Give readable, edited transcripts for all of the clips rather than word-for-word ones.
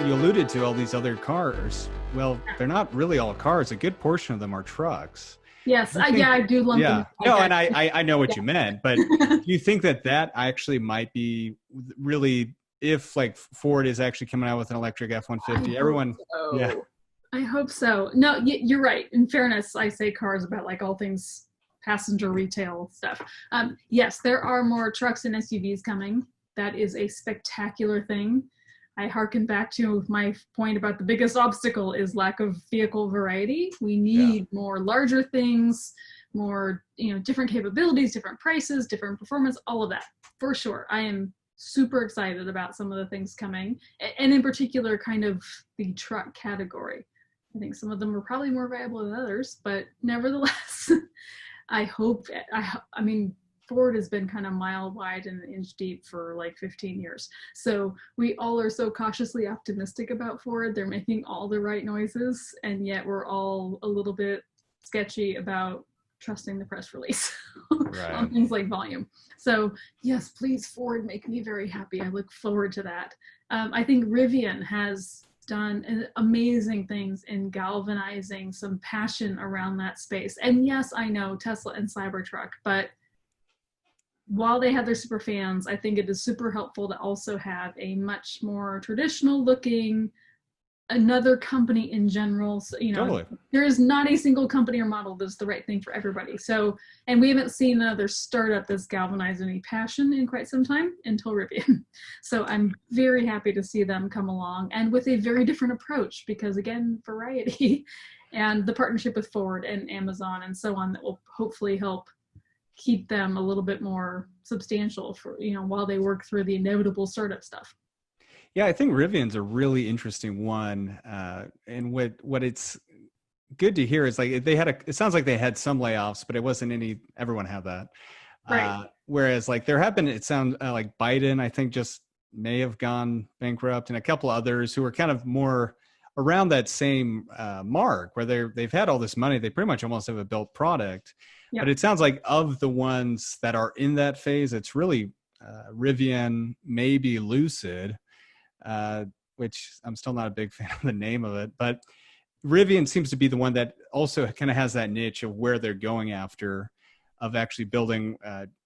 you alluded to all these other cars. Well, they're not really all cars. A good portion of them are trucks. Yes, Do you think, I do lump them. yeah, no, Okay. and I know what Yeah. you meant, but do you think that that actually might be really, if like Ford is actually coming out with an electric I F-150, hope everyone, yeah, so. I hope so. No, you're right. In fairness, I say cars about like all things passenger retail stuff. Yes, there are more trucks and SUVs coming. That is a spectacular thing. I hearken back to my point about the biggest obstacle is lack of vehicle variety. We yeah. need more larger things, more, different capabilities, different prices, different performance, all of that for sure. I am super excited about some of the things coming, and in particular, kind of the truck category. I think some of them are probably more viable than others, but nevertheless, I hope. I mean, Ford has been kind of mile wide and an inch deep for like 15 years. So we all are so cautiously optimistic about Ford. They're making all the right noises, and yet we're all a little bit sketchy about trusting the press release on Right. things like volume. So yes, please, Ford, make me very happy. I look forward to that. I think Rivian has done amazing things in galvanizing some passion around that space. And yes, I know Tesla and Cybertruck, but while they have their super fans, I think it is super helpful to also have a much more traditional looking another company in general. So, Totally. there is not a single company or model that's the right thing for everybody. So, and we haven't seen another startup that's galvanized any passion in quite some time until Rivian. So I'm very happy to see them come along and with a very different approach because again, variety and the partnership with Ford and Amazon and so on that will hopefully help keep them a little bit more substantial for, while they work through the inevitable startup stuff. Yeah, I think Rivian's a really interesting one. And what it's good to hear is like they had it sounds like they had some layoffs, but it wasn't everyone had that. Right. Whereas like there have been, it sounds like Biden, I think just may have gone bankrupt and a couple others who were kind of more around that same mark where they've had all this money. They pretty much almost have a built product, but Yep. it sounds like of the ones that are in that phase, it's really Rivian, maybe Lucid, uh, which I'm still not a big fan of the name of it, but Rivian seems to be the one that also kind of has that niche of where they're going after, of actually building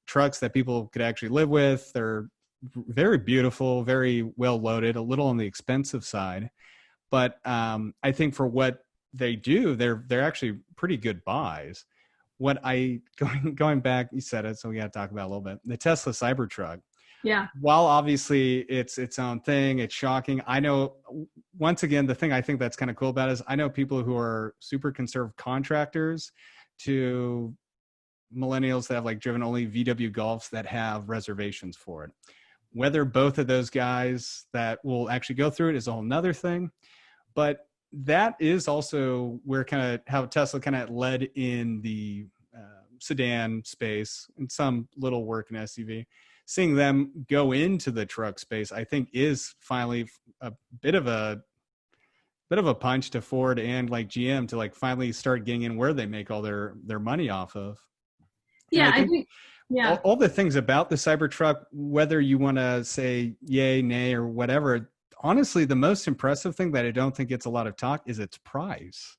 trucks that people could actually live with. They're very beautiful, very well loaded, a little on the expensive side, but I think for what they do, they're actually pretty good buys. What I going back, you said it, so we got to talk about it a little bit. The Tesla Cybertruck, Yeah. while obviously it's its own thing, it's shocking. I know, once again, the thing I think that's kind of cool about it is I know people who are super conservative contractors to millennials that have like driven only VW Golfs that have reservations for it. Whether both of those guys that will actually go through it is a whole nother thing. But that is also where kind of how Tesla kind of led in the sedan space and some little work in SUV. Seeing them go into the truck space, I think, is finally a bit of a punch to Ford and like GM to like finally start getting in where they make all their money off of. And Yeah, I I think think, yeah. all the things about the Cybertruck, whether you want to say yay, nay, or whatever, honestly, the most impressive thing that I don't think gets a lot of talk is its price.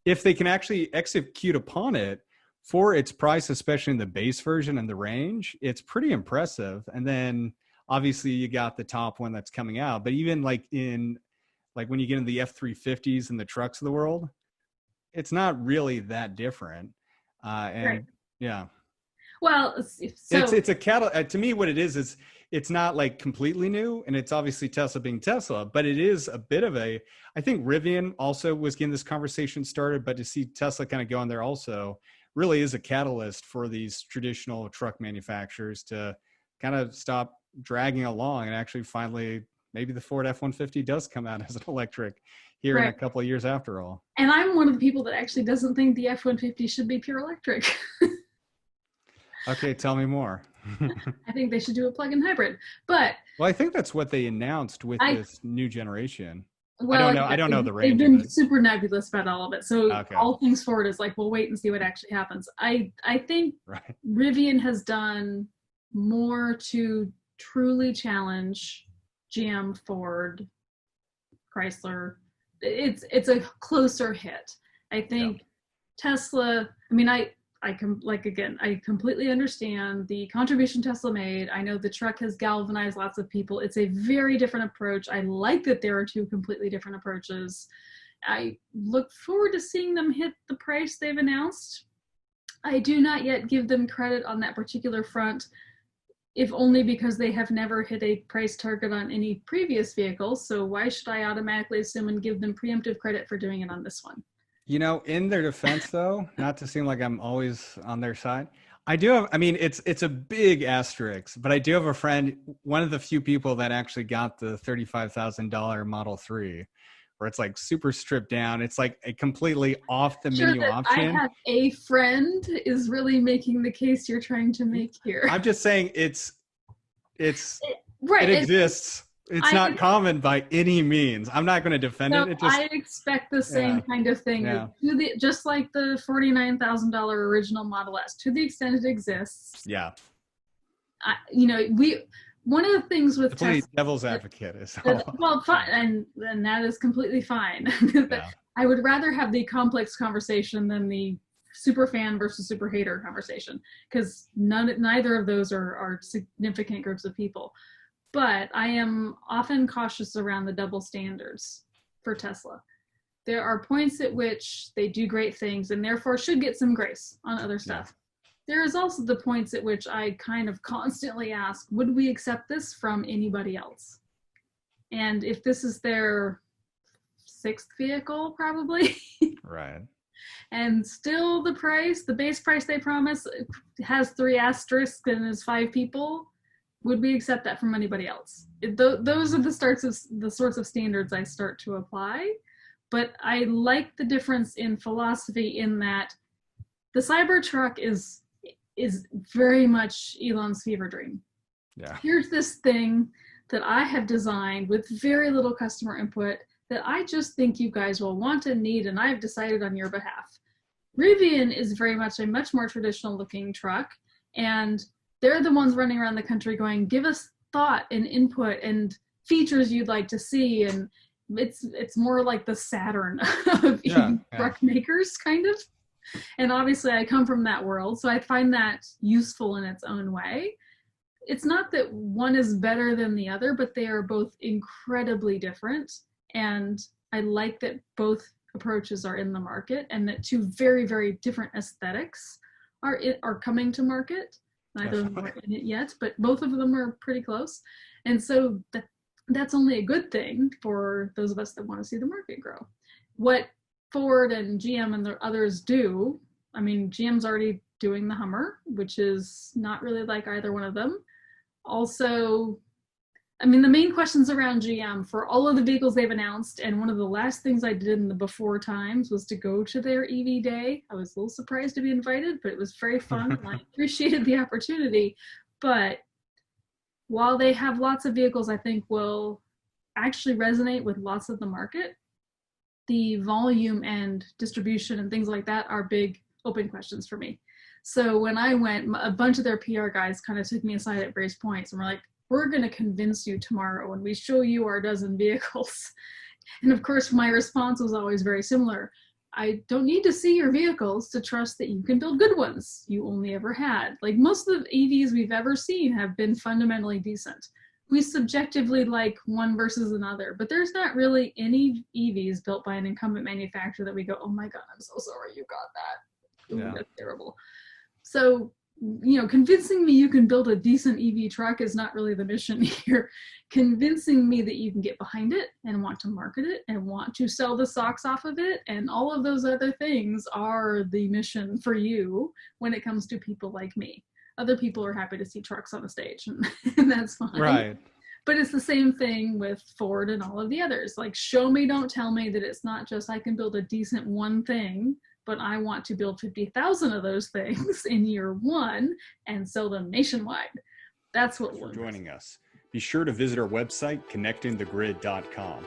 If they can actually execute upon it for its price, especially in the base version and the range, it's pretty impressive. And then obviously you got the top one that's coming out, but even like when you get into the F-350s and the trucks of the world, it's not really that different. Right. And yeah, Well, it's so a cattle. To me, what it is it's not like completely new, and it's obviously Tesla being Tesla, but it is a bit of a. I think Rivian also was getting this conversation started, but to see Tesla kind of go on there also really is a catalyst for these traditional truck manufacturers to kind of stop dragging along and actually finally maybe the Ford F-150 does come out as an electric here in a right. couple of years after all. And I'm one of the people that actually doesn't think the F-150 should be pure electric. Okay, tell me more. I think they should do a plug-in hybrid. But Well, I think that's what they announced with I, this new generation. I well, don't like know. I I said, don't know the they've range of been it. super nebulous about all of it. So Okay. all things forward is like, we'll wait and see what actually happens. I think Right. Rivian has done more to truly challenge GM, Ford, Chrysler. It's a closer hit. I think Tesla, I mean, I completely understand the contribution Tesla made. I know the truck has galvanized lots of people. It's a very different approach. I like that there are two completely different approaches. I look forward to seeing them hit the price they've announced. I do not yet give them credit on that particular front, if only because they have never hit a price target on any previous vehicle. So why should I automatically assume and give them preemptive credit for doing it on this one? You know, in their defense, though, not to seem like I'm always on their side, I do have, I mean, it's a big asterisk, but I do have a friend, one of the few people that actually got the $35,000 Model 3, where it's like super stripped down. It's like a completely off the menu option. I have a friend is really making the case you're trying to make here. I'm just saying it exists. It's not common by any means. I'm not going to defend it. I expect the same kind of thing. Yeah. Just like the $49,000 original Model S, to the extent it exists. Yeah. One of the things with Tesla, devil's advocate is fine, and that is completely fine. Yeah. I would rather have the complex conversation than the super fan versus super hater conversation, because neither of those are significant groups of people. But I am often cautious around the double standards for Tesla. There are points at which they do great things and therefore should get some grace on other stuff. Yeah. There is also the points at which I kind of constantly ask, would we accept this from anybody else? And if this is their 6th vehicle, probably. Right. And still the base price they promise has 3 asterisks and is 5 people. Would we accept that from anybody else? Those are the sorts of standards I start to apply. But I like the difference in philosophy in that the Cybertruck is very much Elon's fever dream. Yeah. Here's this thing that I have designed with very little customer input that I just think you guys will want and need, and I've decided on your behalf. Rivian is very much a much more traditional looking truck, and they're the ones running around the country going, give us thought and input and features you'd like to see. And it's more like the Saturn of truck makers, kind of. And obviously I come from that world, so I find that useful in its own way. It's not that one is better than the other, but they are both incredibly different. And I like that both approaches are in the market and that two very, very different aesthetics are coming to market. Neither of them are in it yet, but both of them are pretty close. And so that's only a good thing for those of us that want to see the market grow. What Ford and GM and the others do, I mean, GM's already doing the Hummer, which is not really like either one of them. Also, I mean, the main questions around GM for all of the vehicles they've announced, and one of the last things I did in the before times was to go to their EV day. I was a little surprised to be invited, but it was very fun and I appreciated the opportunity. But while they have lots of vehicles I think will actually resonate with lots of the market, the volume and distribution and things like that are big open questions for me. So when I went, a bunch of their PR guys kind of took me aside at various points and were like, we're going to convince you tomorrow when we show you our dozen vehicles. And of course, my response was always very similar. I don't need to see your vehicles to trust that you can build good ones. You only ever had. Like most of the EVs we've ever seen have been fundamentally decent. We subjectively like one versus another, but there's not really any EVs built by an incumbent manufacturer that we go, oh my God, I'm so sorry you got that. Ooh, yeah. That's terrible. So, convincing me you can build a decent EV truck is not really the mission here. Convincing me that you can get behind it and want to market it and want to sell the socks off of it and all of those other things are the mission for you when it comes to people like me. Other people are happy to see trucks on the stage and that's fine. Right. But it's the same thing with Ford and all of the others. Like, show me, don't tell me that it's not just I can build a decent one thing, but I want to build 50,000 of those things in year one and sell them nationwide. That's what we're joining us. Be sure to visit our website, connectingthegrid.com.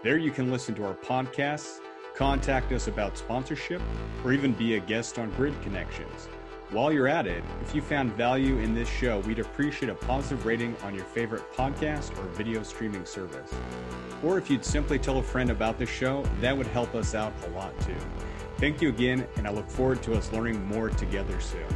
There you can listen to our podcasts, contact us about sponsorship, or even be a guest on Grid Connections. While you're at it, if you found value in this show, we'd appreciate a positive rating on your favorite podcast or video streaming service. Or if you'd simply tell a friend about the show, that would help us out a lot too. Thank you again, and I look forward to us learning more together soon.